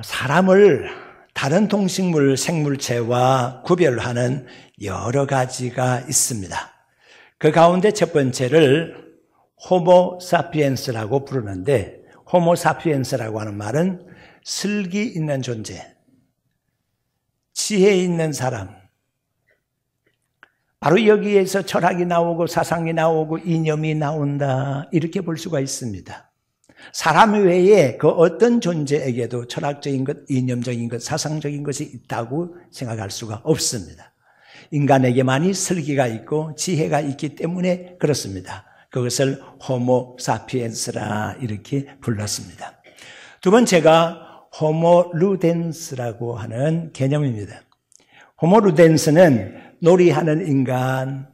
사람을 다른 동식물 생물체와 구별하는 여러 가지가 있습니다. 그 가운데 첫 번째를 호모 사피엔스라고 부르는데, 호모 사피엔스라고 하는 말은 슬기 있는 존재, 지혜 있는 사람. 바로 여기에서 철학이 나오고 사상이 나오고 이념이 나온다, 이렇게 볼 수가 있습니다. 사람 외에 그 어떤 존재에게도 철학적인 것, 이념적인 것, 사상적인 것이 있다고 생각할 수가 없습니다. 인간에게만이 슬기가 있고 지혜가 있기 때문에 그렇습니다. 그것을 호모 사피엔스라 이렇게 불렀습니다. 두 번째가 호모 루덴스라고 하는 개념입니다. 호모 루덴스는 놀이하는 인간,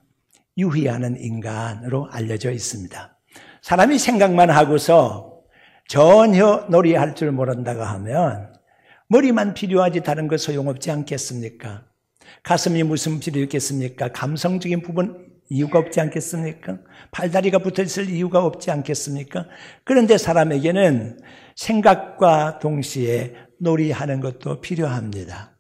유희하는 인간으로 알려져 있습니다. 사람이 생각만 하고서 전혀 놀이할 줄 모른다고 하면 머리만 필요하지 다른 거 소용없지 않겠습니까? 가슴이 무슨 필요 있겠습니까? 감성적인 부분 이유가 없지 않겠습니까? 팔다리가 붙어있을 이유가 없지 않겠습니까? 그런데 사람에게는 생각과 동시에 놀이하는 것도 필요합니다.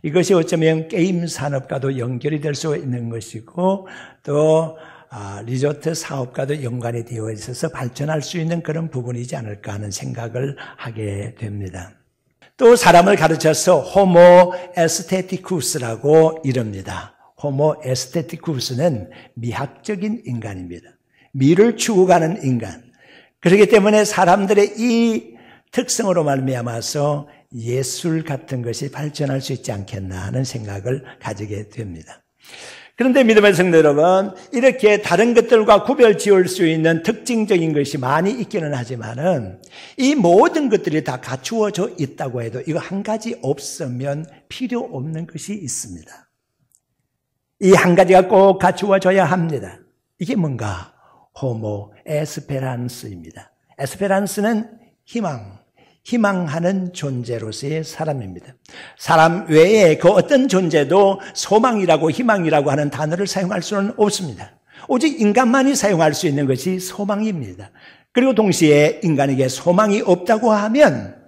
이것이 어쩌면 게임 산업과도 연결이 될 수 있는 것이고 또 리조트 사업과도 연관이 되어 있어서 발전할 수 있는 그런 부분이지 않을까 하는 생각을 하게 됩니다. 또 사람을 가르쳐서 호모 에스테티쿠스라고 이릅니다. 호모 에스테티쿠스는 미학적인 인간입니다. 미를 추구하는 인간. 그렇기 때문에 사람들의 이 특성으로 말미암아서 예술 같은 것이 발전할 수 있지 않겠나 하는 생각을 가지게 됩니다. 그런데 믿음의 성도 여러분, 이렇게 다른 것들과 구별 지을 수 있는 특징적인 것이 많이 있기는 하지만은 이 모든 것들이 다 갖추어져 있다고 해도 이거 한 가지 없으면 필요 없는 것이 있습니다. 이 한 가지가 꼭 갖추어져야 합니다. 이게 뭔가? 호모 에스페란스입니다. 에스페란스는 희망하는 존재로서의 사람입니다. 사람 외에 그 어떤 존재도 소망이라고 희망이라고 하는 단어를 사용할 수는 없습니다. 오직 인간만이 사용할 수 있는 것이 소망입니다. 그리고 동시에 인간에게 소망이 없다고 하면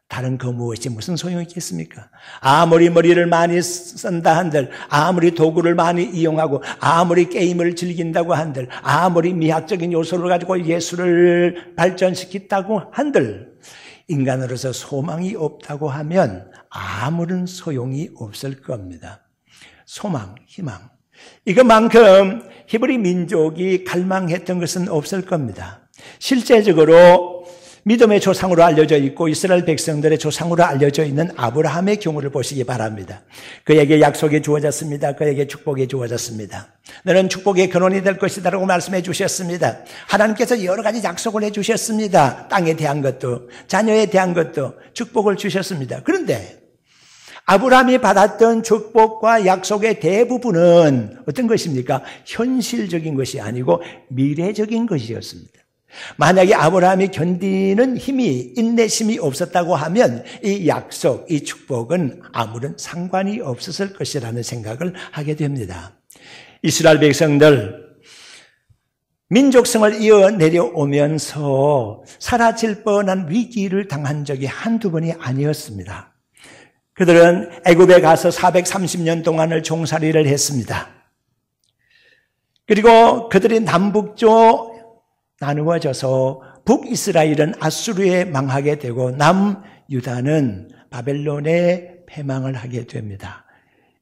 다른 그 무엇이 무슨 소용이 있겠습니까? 아무리 머리를 많이 쓴다 한들, 아무리 도구를 많이 이용하고, 아무리 게임을 즐긴다고 한들, 아무리 미학적인 요소를 가지고 예술을 발전시켰다고 한들, 인간으로서 소망이 없다고 하면 아무런 소용이 없을 겁니다. 소망, 희망. 이것만큼 히브리 민족이 갈망했던 것은 없을 겁니다. 실제적으로 믿음의 조상으로 알려져 있고 이스라엘 백성들의 조상으로 알려져 있는 아브라함의 경우를 보시기 바랍니다. 그에게 약속이 주어졌습니다. 그에게 축복이 주어졌습니다. 너는 축복의 근원이 될 것이다라고 말씀해 주셨습니다. 하나님께서 여러 가지 약속을 해 주셨습니다. 땅에 대한 것도 자녀에 대한 것도 축복을 주셨습니다. 그런데 아브라함이 받았던 축복과 약속의 대부분은 어떤 것입니까? 현실적인 것이 아니고 미래적인 것이었습니다. 만약에 아브라함이 견디는 힘이, 인내심이 없었다고 하면 이 약속, 이 축복은 아무런 상관이 없었을 것이라는 생각을 하게 됩니다. 이스라엘 백성들 민족성을 이어 내려오면서 사라질 뻔한 위기를 당한 적이 한두 번이 아니었습니다. 그들은 애굽에 가서 430년 동안을 종살이를 했습니다. 그리고 그들이 남북쪽 나누어져서 북이스라엘은 아수르에 망하게 되고 남유다는 바벨론에 패망을 하게 됩니다.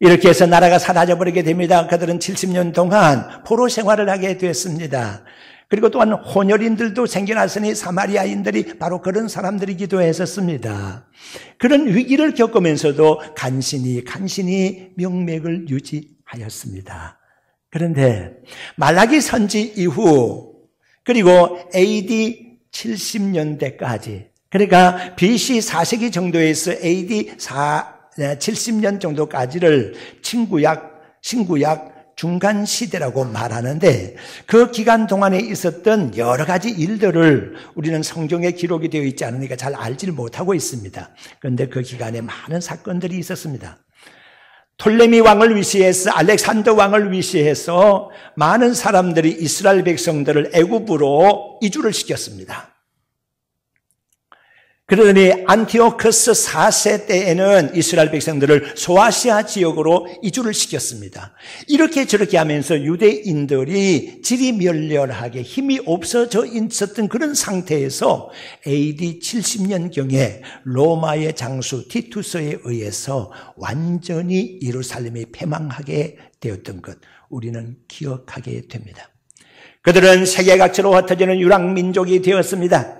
이렇게 해서 나라가 사라져버리게 됩니다. 그들은 70년 동안 포로 생활을 하게 됐습니다. 그리고 또한 혼혈인들도 생겨났으니 사마리아인들이 바로 그런 사람들이기도 했었습니다. 그런 위기를 겪으면서도 간신히 명맥을 유지하였습니다. 그런데 말라기 선지 이후 그리고 AD 70년대까지 그러니까 BC 4세기 정도에서 AD 70년 정도까지를 신구약 중간 시대라고 말하는데 그 기간 동안에 있었던 여러 가지 일들을 우리는 성경에 기록이 되어 있지 않으니까 잘 알지를 못하고 있습니다. 그런데 그 기간에 많은 사건들이 있었습니다. 톨레미 왕을 위시해서 알렉산더 왕을 위시해서 많은 사람들이 이스라엘 백성들을 애굽으로 이주를 시켰습니다. 그러더니 안티오커스 4세 때에는 이스라엘 백성들을 소아시아 지역으로 이주를 시켰습니다. 이렇게 저렇게 하면서 유대인들이 지리멸렬하게 힘이 없어져 있었던 그런 상태에서 AD 70년경에 로마의 장수 티투스에 의해서 완전히 예루살렘이 패망하게 되었던 것, 우리는 기억하게 됩니다. 그들은 세계 각지로 흩어지는 유랑민족이 되었습니다.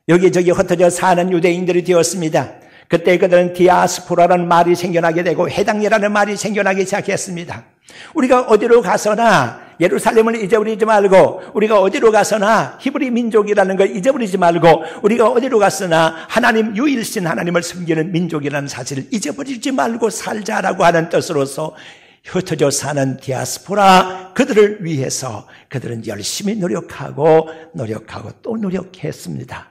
여기저기 흩어져 사는 유대인들이 되었습니다. 그때 그들은 디아스포라라는 말이 생겨나게 되고 해당이라는 말이 생겨나기 시작했습니다. 우리가 어디로 가서나 예루살렘을 잊어버리지 말고, 우리가 어디로 가서나 히브리 민족이라는 걸 잊어버리지 말고, 우리가 어디로 갔으나 하나님 유일신 하나님을 섬기는 민족이라는 사실을 잊어버리지 말고 살자라고 하는 뜻으로서 흩어져 사는 디아스포라, 그들을 위해서 그들은 열심히 노력하고 또 노력했습니다.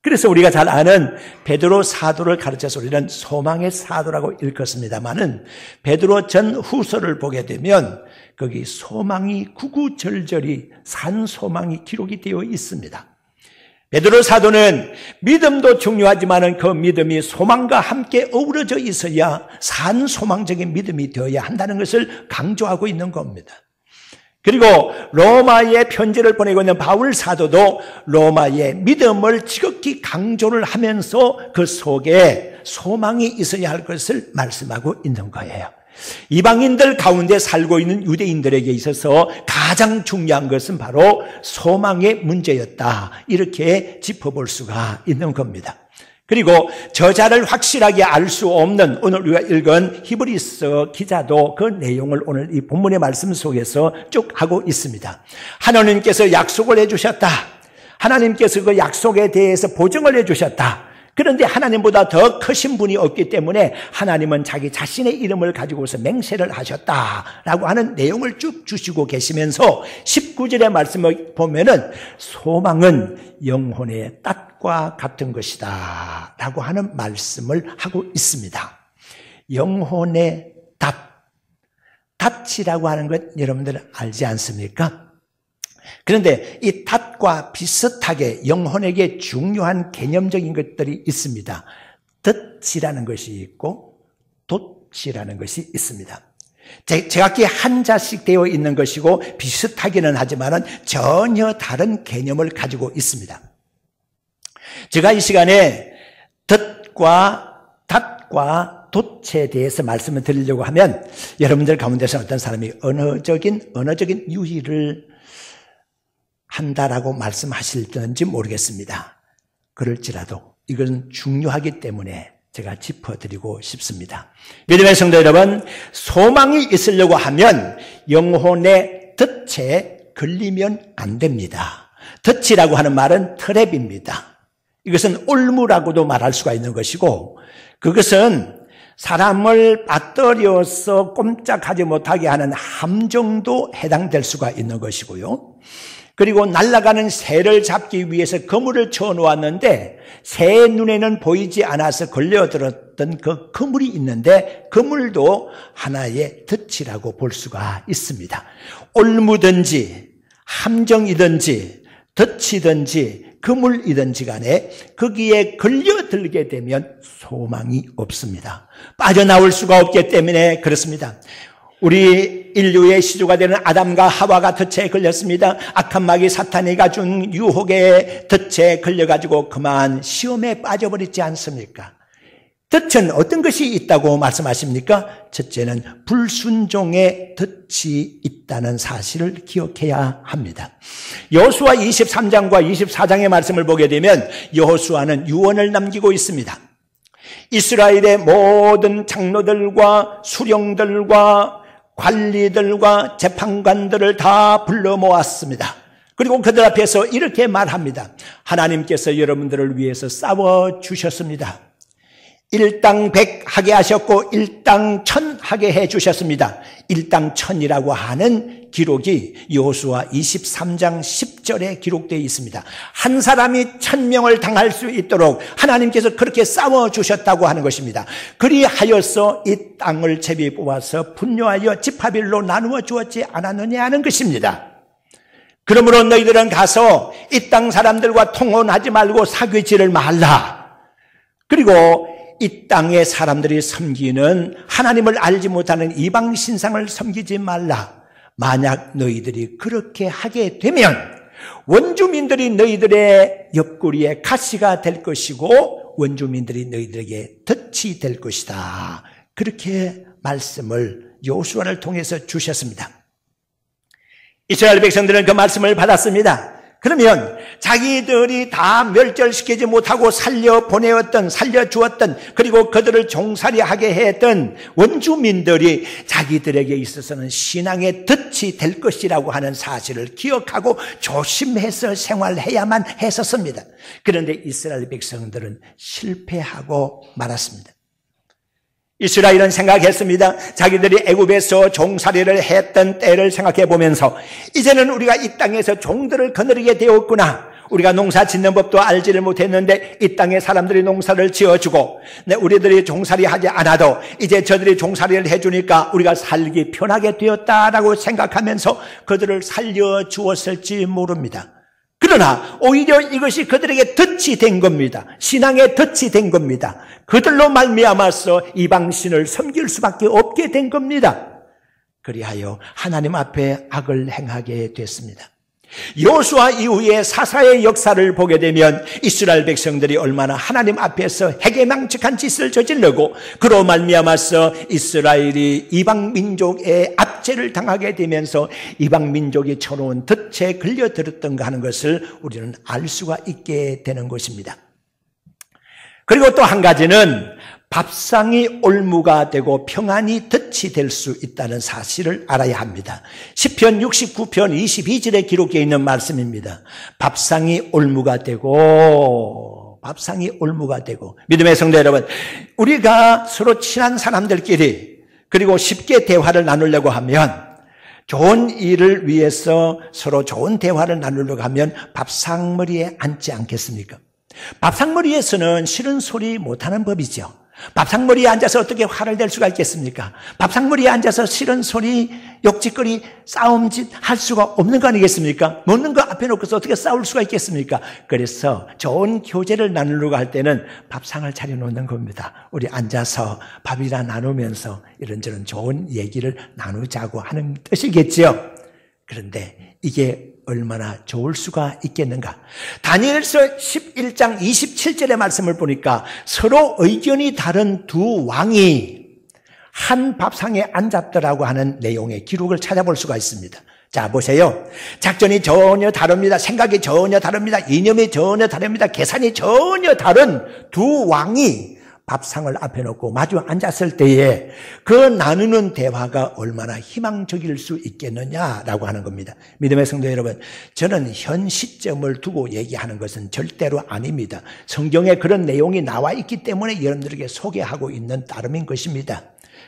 그래서 우리가 잘 아는 베드로 사도를 가르쳐서 우리는 소망의 사도라고 읽었습니다마는 베드로 전 후서를 보게 되면 거기 소망이 구구절절히 산 소망이 기록이 되어 있습니다. 베드로 사도는 믿음도 중요하지만은 그 믿음이 소망과 함께 어우러져 있어야 산 소망적인 믿음이 되어야 한다는 것을 강조하고 있는 겁니다. 그리고 로마에 편지를 보내고 있는 바울 사도도 로마의 믿음을 지극히 강조를 하면서 그 속에 소망이 있어야 할 것을 말씀하고 있는 거예요. 이방인들 가운데 살고 있는 유대인들에게 있어서 가장 중요한 것은 바로 소망의 문제였다, 이렇게 짚어볼 수가 있는 겁니다. 그리고 저자를 확실하게 알 수 없는 오늘 우리가 읽은 히브리서 기자도 그 내용을 오늘 이 본문의 말씀 속에서 쭉 하고 있습니다. 하나님께서 약속을 해주셨다. 하나님께서 그 약속에 대해서 보증을 해주셨다. 그런데 하나님보다 더 크신 분이 없기 때문에 하나님은 자기 자신의 이름을 가지고서 맹세를 하셨다라고 하는 내용을 쭉 주시고 계시면서 19절의 말씀을 보면은 소망은 영혼의 낫과 같은 것이다 라고 하는 말씀을 하고 있습니다. 영혼의 낫이라고 하는 것 여러분들 알지 않습니까? 그런데 이 탓과 비슷하게 영혼에게 중요한 개념적인 것들이 있습니다. 덫이라는 것이 있고 돛이라는 것이 있습니다. 제각기 한자씩 되어 있는 것이고 비슷하기는 하지만 전혀 다른 개념을 가지고 있습니다. 제가 이 시간에 덫과 탓과 돛에 대해서 말씀을 드리려고 하면 여러분들 가운데서 어떤 사람이 언어적인 유희를 한다라고 말씀하실는지 모르겠습니다. 그럴지라도 이것은 중요하기 때문에 제가 짚어드리고 싶습니다. 믿음의 성도 여러분, 소망이 있으려고 하면 영혼의 덫에 걸리면 안 됩니다. 덫이라고 하는 말은 트랩입니다. 이것은 올무라고도 말할 수가 있는 것이고, 그것은 사람을 빠뜨려서 꼼짝하지 못하게 하는 함정도 해당될 수가 있는 것이고요. 그리고 날아가는 새를 잡기 위해서 그물을 쳐놓았는데 새 눈에는 보이지 않아서 걸려들었던 그 그물이 있는데 그물도 하나의 덫이라고 볼 수가 있습니다. 올무든지 함정이든지 덫이든지 그물이든지 간에 거기에 걸려들게 되면 소망이 없습니다. 빠져나올 수가 없기 때문에 그렇습니다. 우리 인류의 시조가 되는 아담과 하와가 덫에 걸렸습니다. 악한 마귀 사탄이가 준 유혹의 덫에 걸려가지고 그만 시험에 빠져버리지 않습니까? 덫은 어떤 것이 있다고 말씀하십니까? 첫째는 불순종의 덫이 있다는 사실을 기억해야 합니다. 여호수아 23장과 24장의 말씀을 보게 되면 여호수아는 유언을 남기고 있습니다. 이스라엘의 모든 장로들과 수령들과 관리들과 재판관들을 다 불러 모았습니다. 그리고 그들 앞에서 이렇게 말합니다. 하나님께서 여러분들을 위해서 싸워주셨습니다. 일당 100 하게 하셨고 일당 1000 하게 해주셨습니다. 일당 1000이라고 하는 기록이 여호수아 23장 10절에 기록되어 있습니다. 한 사람이 1000명을 당할 수 있도록 하나님께서 그렇게 싸워주셨다고 하는 것입니다. 그리하여서 이 땅을 제비 뽑아서 분뇨하여 지파별로 나누어 주었지 않았느냐 하는 것입니다. 그러므로 너희들은 가서 이 땅 사람들과 통혼하지 말고 사귀지를 말라. 그리고 이 땅의 사람들이 섬기는 하나님을 알지 못하는 이방 신상을 섬기지 말라. 만약 너희들이 그렇게 하게 되면 원주민들이 너희들의 옆구리에 가시가 될 것이고 원주민들이 너희들에게 덫이 될 것이다. 그렇게 말씀을 여호수아를 통해서 주셨습니다. 이스라엘 백성들은 그 말씀을 받았습니다. 그러면 자기들이 다 멸절시키지 못하고 살려주었던 그리고 그들을 종살이하게 했던 원주민들이 자기들에게 있어서는 신앙의 덫이 될 것이라고 하는 사실을 기억하고 조심해서 생활해야만 했었습니다. 그런데 이스라엘 백성들은 실패하고 말았습니다. 이스라엘은 생각했습니다. 자기들이 애굽에서 종살이를 했던 때를 생각해 보면서 이제는 우리가 이 땅에서 종들을 거느리게 되었구나. 우리가 농사 짓는 법도 알지를 못했는데 이 땅에 사람들이 농사를 지어주고 우리들이 종살이 하지 않아도 이제 저들이 종살이를 해주니까 우리가 살기 편하게 되었다라고 생각하면서 그들을 살려주었을지 모릅니다. 그러나 오히려 이것이 그들에게 덫이 된 겁니다. 신앙의 덫이 된 겁니다. 그들로 말미암아서 이방신을 섬길 수밖에 없게 된 겁니다. 그리하여 하나님 앞에 악을 행하게 됐습니다. 여호수아 이후에 사사의 역사를 보게 되면 이스라엘 백성들이 얼마나 하나님 앞에서 해괴망측한 짓을 저지르고 그로 말미암아서 이스라엘이 이방 민족의 압제를 당하게 되면서 이방 민족이 쳐놓은 덫에 걸려들었던가 하는 것을 우리는 알 수가 있게 되는 것입니다. 그리고 또 한 가지는 밥상이 올무가 되고 평안이 덫이 될 수 있다는 사실을 알아야 합니다. 시편 69편 22절에 기록되어 있는 말씀입니다. 밥상이 올무가 되고 믿음의 성도 여러분, 우리가 서로 친한 사람들끼리 그리고 쉽게 대화를 나누려고 하면 좋은 일을 위해서 서로 좋은 대화를 나누려고 하면 밥상머리에 앉지 않겠습니까? 밥상머리에서는 싫은 소리 못하는 법이죠. 밥상머리에 앉아서 어떻게 화를 낼 수가 있겠습니까? 밥상머리에 앉아서 싫은 소리, 욕짓거리, 싸움짓 할 수가 없는 거 아니겠습니까? 먹는 거 앞에 놓고서 어떻게 싸울 수가 있겠습니까? 그래서 좋은 교제를 나누려고 할 때는 밥상을 차려놓는 겁니다. 우리 앉아서 밥이나 나누면서 이런저런 좋은 얘기를 나누자고 하는 뜻이겠죠. 그런데 이게 얼마나 좋을 수가 있겠는가? 다니엘서 11장 27절의 말씀을 보니까 서로 의견이 다른 두 왕이 한 밥상에 앉았더라고 하는 내용의 기록을 찾아볼 수가 있습니다. 자, 보세요. 작전이 전혀 다릅니다. 생각이 전혀 다릅니다. 이념이 전혀 다릅니다. 계산이 전혀 다른 두 왕이 밥상을 앞에 놓고 마주 앉았을 때에 그 나누는 대화가 얼마나 희망적일 수 있겠느냐라고 하는 겁니다. 믿음의 성도 여러분, 저는 현 시점을 두고 얘기하는 것은 절대로 아닙니다. 성경에 그런 내용이 나와 있기 때문에 여러분들에게 소개하고 있는 따름인 것입니다.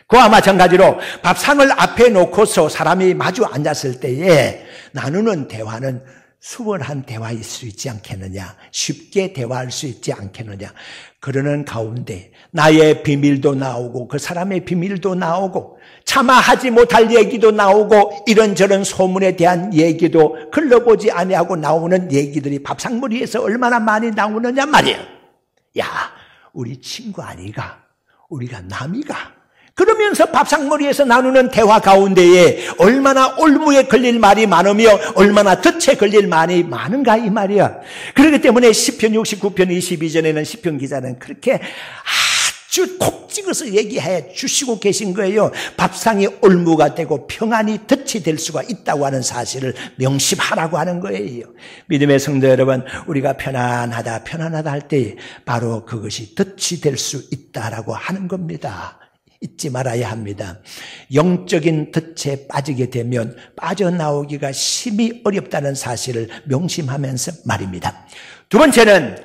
그와 마찬가지로 밥상을 앞에 놓고서 사람이 마주 앉았을 때에 나누는 대화는 수월한 대화일 수 있지 않겠느냐, 쉽게 대화할 수 있지 않겠느냐. 그러는 가운데 나의 비밀도 나오고 그 사람의 비밀도 나오고 차마 하지 못할 얘기도 나오고 이런저런 소문에 대한 얘기도 글러보지 아니하고 나오는 얘기들이 밥상머리에서 얼마나 많이 나오느냐 말이에요. 야, 우리 친구 아니가, 우리가 남이가, 그러면서 밥상머리에서 나누는 대화 가운데에 얼마나 올무에 걸릴 말이 많으며 얼마나 덫에 걸릴 말이 많은가 이 말이야. 그렇기 때문에 시편 69편 22절에는 시편 기자는 그렇게 아주 콕 찍어서 얘기해 주시고 계신 거예요. 밥상이 올무가 되고 평안이 덫이 될 수가 있다고 하는 사실을 명심하라고 하는 거예요. 믿음의 성도 여러분, 우리가 편안하다 할 때 바로 그것이 덫이 될 수 있다라고 하는 겁니다. 잊지 말아야 합니다. 영적인 덫에 빠지게 되면 빠져나오기가 심히 어렵다는 사실을 명심하면서 말입니다. 두 번째는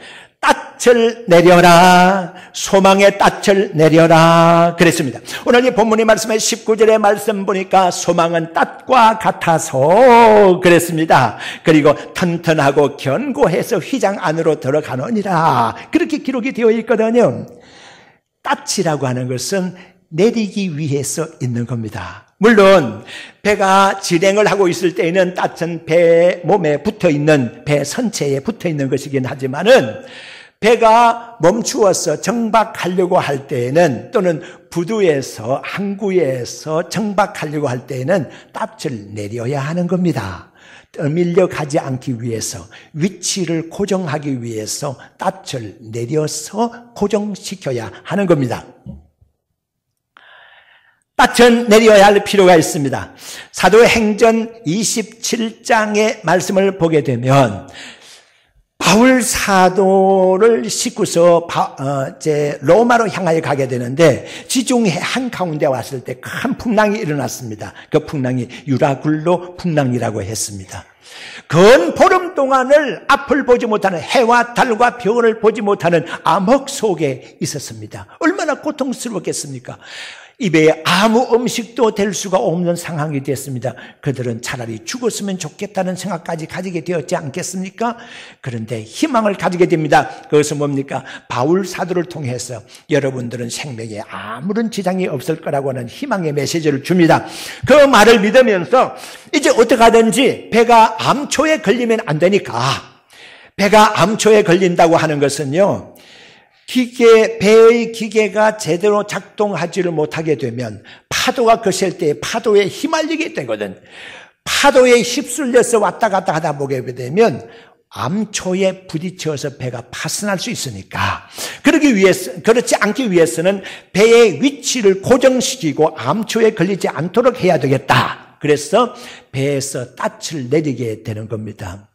닻을 내려라, 소망의 닻을 내려라 그랬습니다. 오늘 이 본문의 말씀에 19절의 말씀 보니까 소망은 닻과 같아서 그랬습니다. 그리고 튼튼하고 견고해서 휘장 안으로 들어가느니라 그렇게 기록이 되어 있거든요. 닻이라고 하는 것은 내리기 위해서 있는 겁니다. 물론 배가 진행을 하고 있을 때에는 닻은 배 몸에 붙어있는, 배 선체에 붙어있는 것이긴 하지만은 배가 멈추어서 정박하려고 할 때에는 또는 부두에서 항구에서 정박하려고 할 때에는 닻을 내려야 하는 겁니다. 떠밀려 가지 않기 위해서 위치를 고정하기 위해서 닻을 내려서 고정시켜야 하는 겁니다. 닻은 내려야 할 필요가 있습니다. 사도행전 27장의 말씀을 보게 되면 바울 사도를 싣고서 로마로 향하여 가게 되는데 지중해 한가운데 왔을 때 큰 풍랑이 일어났습니다. 그 풍랑이 유라굴로 풍랑이라고 했습니다. 건 보름 동안을 앞을 보지 못하는, 해와 달과 별을 보지 못하는 암흑 속에 있었습니다. 얼마나 고통스러웠겠습니까? 입에 아무 음식도 될 수가 없는 상황이 됐습니다. 그들은 차라리 죽었으면 좋겠다는 생각까지 가지게 되었지 않겠습니까? 그런데 희망을 가지게 됩니다. 그것은 뭡니까? 바울 사도를 통해서 여러분들은 생명에 아무런 지장이 없을 거라고 하는 희망의 메시지를 줍니다. 그 말을 믿으면서 이제 어떻게 하든지 배가 암초에 걸리면 안 되니까, 배가 암초에 걸린다고 하는 것은요, 배의 기계가 제대로 작동하지를 못하게 되면 파도가 거셀 때 파도에 휘말리게 되거든. 파도에 휩쓸려서 왔다 갔다 하다 보게 되면 암초에 부딪혀서 배가 파손할 수 있으니까, 그렇지 않기 위해서는 배의 위치를 고정시키고 암초에 걸리지 않도록 해야 되겠다. 그래서 배에서 닻을 내리게 되는 겁니다.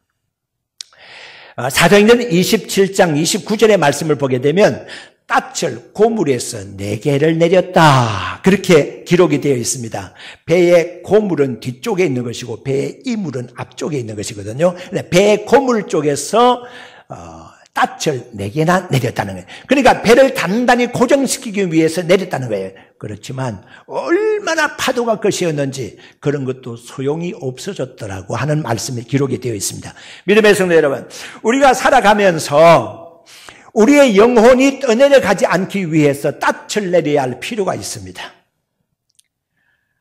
사도행전 27장 29절의 말씀을 보게 되면 닻을 고물에서 4개를 내렸다, 그렇게 기록이 되어 있습니다. 배의 고물은 뒤쪽에 있는 것이고 배의 이물은 앞쪽에 있는 것이거든요. 배의 고물 쪽에서 닻을 4개나 내렸다는 거예요. 그러니까 배를 단단히 고정시키기 위해서 내렸다는 거예요. 그렇지만 얼마나 파도가 거세었는지 그런 것도 소용이 없어졌더라고 하는 말씀이 기록이 되어 있습니다. 믿음의 성도 여러분, 우리가 살아가면서 우리의 영혼이 떠내려가지 않기 위해서 닻을 내려야 할 필요가 있습니다.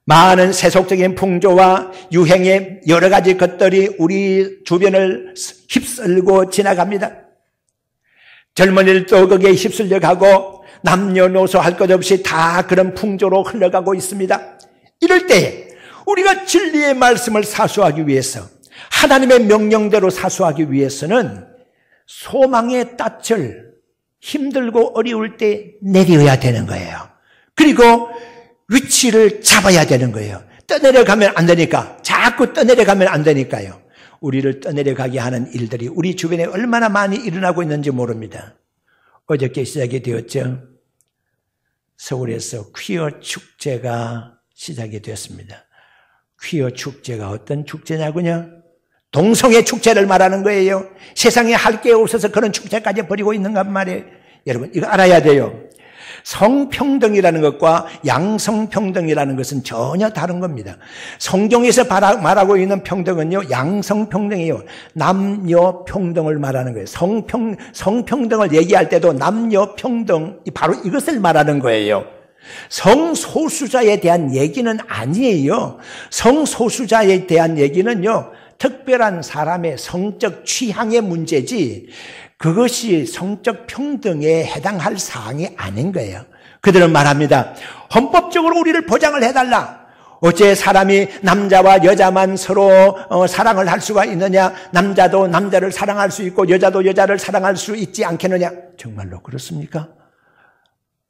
많은 세속적인 풍조와 유행의 여러 가지 것들이 우리 주변을 휩쓸고 지나갑니다. 젊은이들도 거기에 휩쓸려 가고 남녀노소 할 것 없이 다 그런 풍조로 흘러가고 있습니다. 이럴 때 우리가 진리의 말씀을 사수하기 위해서, 하나님의 명령대로 사수하기 위해서는 소망의 닻을 힘들고 어려울 때 내려야 되는 거예요. 그리고 위치를 잡아야 되는 거예요. 떠내려가면 안 되니까, 자꾸 떠내려가면 안 되니까요. 우리를 떠내려가게 하는 일들이 우리 주변에 얼마나 많이 일어나고 있는지 모릅니다. 어저께 시작이 되었죠. 서울에서 퀴어 축제가 시작이 되었습니다. 퀴어 축제가 어떤 축제냐고요? 동성애 축제를 말하는 거예요. 세상에 할 게 없어서 그런 축제까지 벌이고 있는가 말이에요. 여러분, 이거 알아야 돼요. 성평등이라는 것과 양성평등이라는 것은 전혀 다른 겁니다. 성경에서 말하고 있는 평등은요, 양성평등이에요. 남녀평등을 말하는 거예요. 성평등을 얘기할 때도 남녀평등, 바로 이것을 말하는 거예요. 성소수자에 대한 얘기는 아니에요. 성소수자에 대한 얘기는요, 특별한 사람의 성적 취향의 문제지 그것이 성적 평등에 해당할 사항이 아닌 거예요. 그들은 말합니다. 헌법적으로 우리를 보장을 해달라. 어째 사람이 남자와 여자만 서로 사랑을 할 수가 있느냐? 남자도 남자를 사랑할 수 있고 여자도 여자를 사랑할 수 있지 않겠느냐? 정말로 그렇습니까?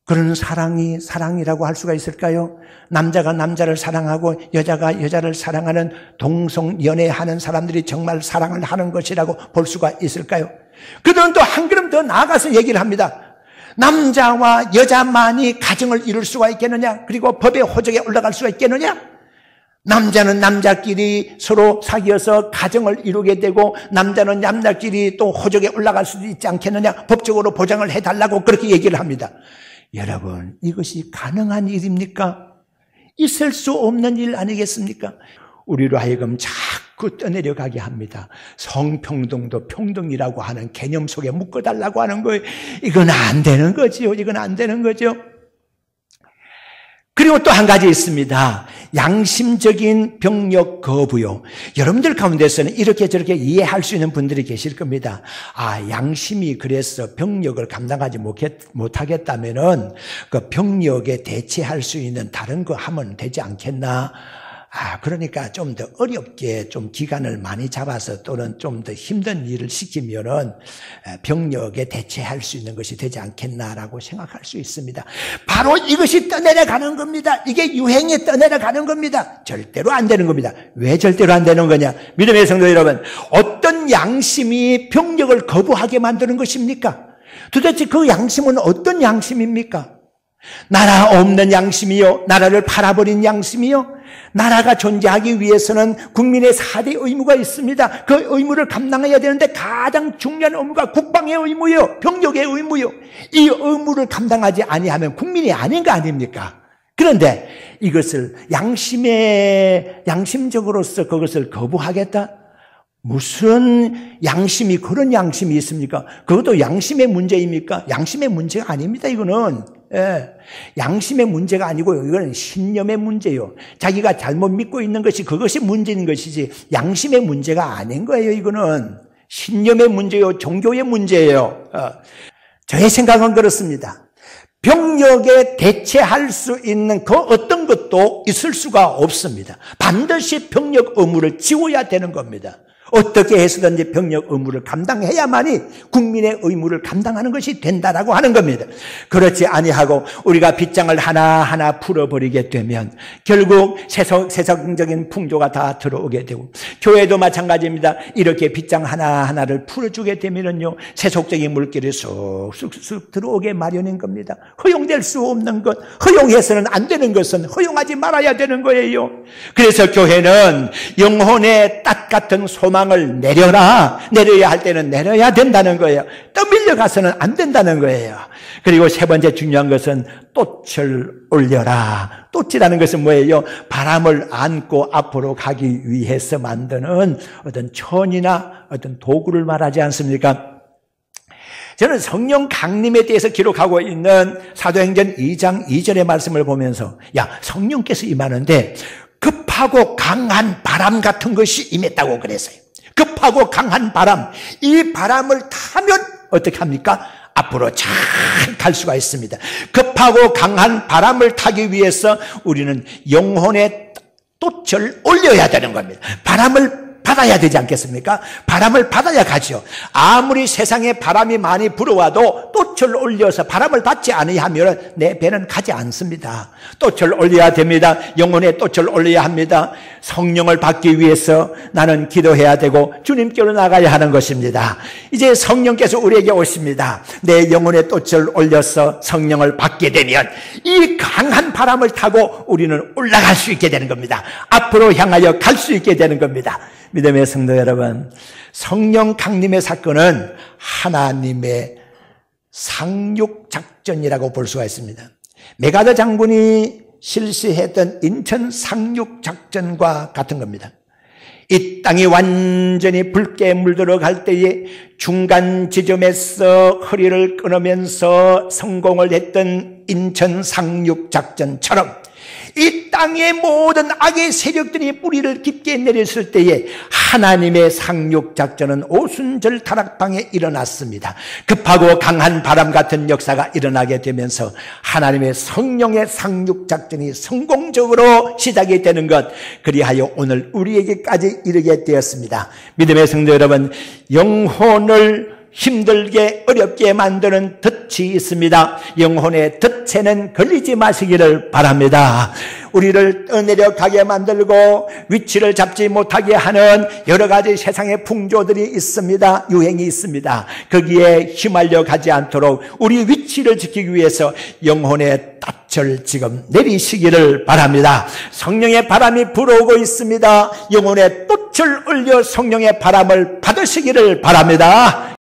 그런 사랑이 사랑이라고 할 수가 있을까요? 남자가 남자를 사랑하고 여자가 여자를 사랑하는 동성연애하는 사람들이 정말 사랑을 하는 것이라고 볼 수가 있을까요? 그들은 또 한 걸음 더 나아가서 얘기를 합니다. 남자와 여자만이 가정을 이룰 수가 있겠느냐? 그리고 법의 호적에 올라갈 수가 있겠느냐? 남자는 남자끼리 서로 사귀어서 가정을 이루게 되고 남자는 남자끼리 또 호적에 올라갈 수도 있지 않겠느냐? 법적으로 보장을 해달라고 그렇게 얘기를 합니다. 여러분, 이것이 가능한 일입니까? 있을 수 없는 일 아니겠습니까? 우리로 하여금 자꾸 떠내려가게 합니다. 성평등도 평등이라고 하는 개념 속에 묶어달라고 하는 거예요. 이건 안 되는 거지요. 이건 안 되는 거죠. 그리고 또 한 가지 있습니다. 양심적인 병력 거부요. 여러분들 가운데서는 이렇게 저렇게 이해할 수 있는 분들이 계실 겁니다. 아, 양심이 그래서 병력을 감당하지 못하겠다면은 그 병력에 대체할 수 있는 다른 거 하면 되지 않겠나? 아, 그러니까 좀 더 어렵게 좀 기간을 많이 잡아서 또는 좀 더 힘든 일을 시키면은 병력에 대체할 수 있는 것이 되지 않겠나라고 생각할 수 있습니다. 바로 이것이 떠내려가는 겁니다. 이게 유행에 떠내려가는 겁니다. 절대로 안 되는 겁니다. 왜 절대로 안 되는 거냐? 믿음의 성도 여러분, 어떤 양심이 병력을 거부하게 만드는 것입니까? 도대체 그 양심은 어떤 양심입니까? 나라 없는 양심이요, 나라를 팔아버린 양심이요, 나라가 존재하기 위해서는 국민의 4대 의무가 있습니다. 그 의무를 감당해야 되는데 가장 중요한 의무가 국방의 의무요, 병력의 의무요. 이 의무를 감당하지 아니하면 국민이 아닌 거 아닙니까? 그런데 이것을 양심적으로서 그것을 거부하겠다? 무슨 양심이, 그런 양심이 있습니까? 그것도 양심의 문제입니까? 양심의 문제가 아닙니다, 이거는. 예. 양심의 문제가 아니고 이거는 신념의 문제예요. 자기가 잘못 믿고 있는 것이 그것이 문제인 것이지 양심의 문제가 아닌 거예요. 이거는 신념의 문제요, 종교의 문제예요. 저의 생각은 그렇습니다. 병력에 대체할 수 있는 그 어떤 것도 있을 수가 없습니다. 반드시 병력 의무를 지워야 되는 겁니다. 어떻게 해서든지 병력 의무를 감당해야만이 국민의 의무를 감당하는 것이 된다라고 하는 겁니다. 그렇지 아니하고 우리가 빗장을 하나하나 풀어버리게 되면 결국 세상적인 풍조가 다 들어오게 되고, 교회도 마찬가지입니다. 이렇게 빗장 하나하나를 풀어주게 되면요, 세속적인 물길이 쑥쑥 들어오게 마련인 겁니다. 허용될 수 없는 것, 허용해서는 안 되는 것은 허용하지 말아야 되는 거예요. 그래서 교회는 영혼의 딱 같은 소망을 내려야 할 때는 내려야 된다는 거예요. 떠밀려 가서는 안 된다는 거예요. 그리고 세 번째 중요한 것은 돛을 올려라. 돛이라는 것은 뭐예요? 바람을 안고 앞으로 가기 위해서 만드는 어떤 천이나 어떤 도구를 말하지 않습니까? 저는 성령 강림에 대해서 기록하고 있는 사도행전 2장 2절의 말씀을 보면서, 야, 성령께서 임하는데 급하고 강한 바람 같은 것이 임했다고 그랬어요. 급하고 강한 바람, 이 바람을 타면 어떻게 합니까? 앞으로 잘 갈 수가 있습니다. 급하고 강한 바람을 타기 위해서 우리는 영혼의 돛을 올려야 되는 겁니다. 바람을 받아야 되지 않겠습니까? 바람을 받아야 가죠. 아무리 세상에 바람이 많이 불어와도 돛을 올려서 바람을 받지 아니하면 내 배는 가지 않습니다. 돛을 올려야 됩니다. 영혼의 돛을 올려야 합니다. 성령을 받기 위해서 나는 기도해야 되고 주님께로 나가야 하는 것입니다. 이제 성령께서 우리에게 오십니다. 내 영혼의 돛을 올려서 성령을 받게 되면 이 강한 바람을 타고 우리는 올라갈 수 있게 되는 겁니다. 앞으로 향하여 갈 수 있게 되는 겁니다. 믿음의 성도 여러분, 성령 강림의 사건은 하나님의 상륙작전이라고 볼 수가 있습니다. 메가더 장군이 실시했던 인천 상륙작전과 같은 겁니다. 이 땅이 완전히 붉게 물들어갈 때에 중간 지점에서 허리를 끊으면서 성공을 했던 인천 상륙작전처럼 이 땅의 모든 악의 세력들이 뿌리를 깊게 내렸을 때에 하나님의 상륙작전은 오순절 다락방에 일어났습니다. 급하고 강한 바람 같은 역사가 일어나게 되면서 하나님의 성령의 상륙작전이 성공적으로 시작이 되는 것, 그리하여 오늘 우리에게까지 이르게 되었습니다. 믿음의 성도 여러분, 영혼을 힘들게 어렵게 만드는 덫이 있습니다. 영혼의 덫에는 걸리지 마시기를 바랍니다. 우리를 떠내려가게 만들고 위치를 잡지 못하게 하는 여러 가지 세상의 풍조들이 있습니다. 유행이 있습니다. 거기에 휘말려 가지 않도록 우리 위치를 지키기 위해서 영혼의 닻을 지금 내리시기를 바랍니다. 성령의 바람이 불어오고 있습니다. 영혼의 돛을 올려 성령의 바람을 받으시기를 바랍니다.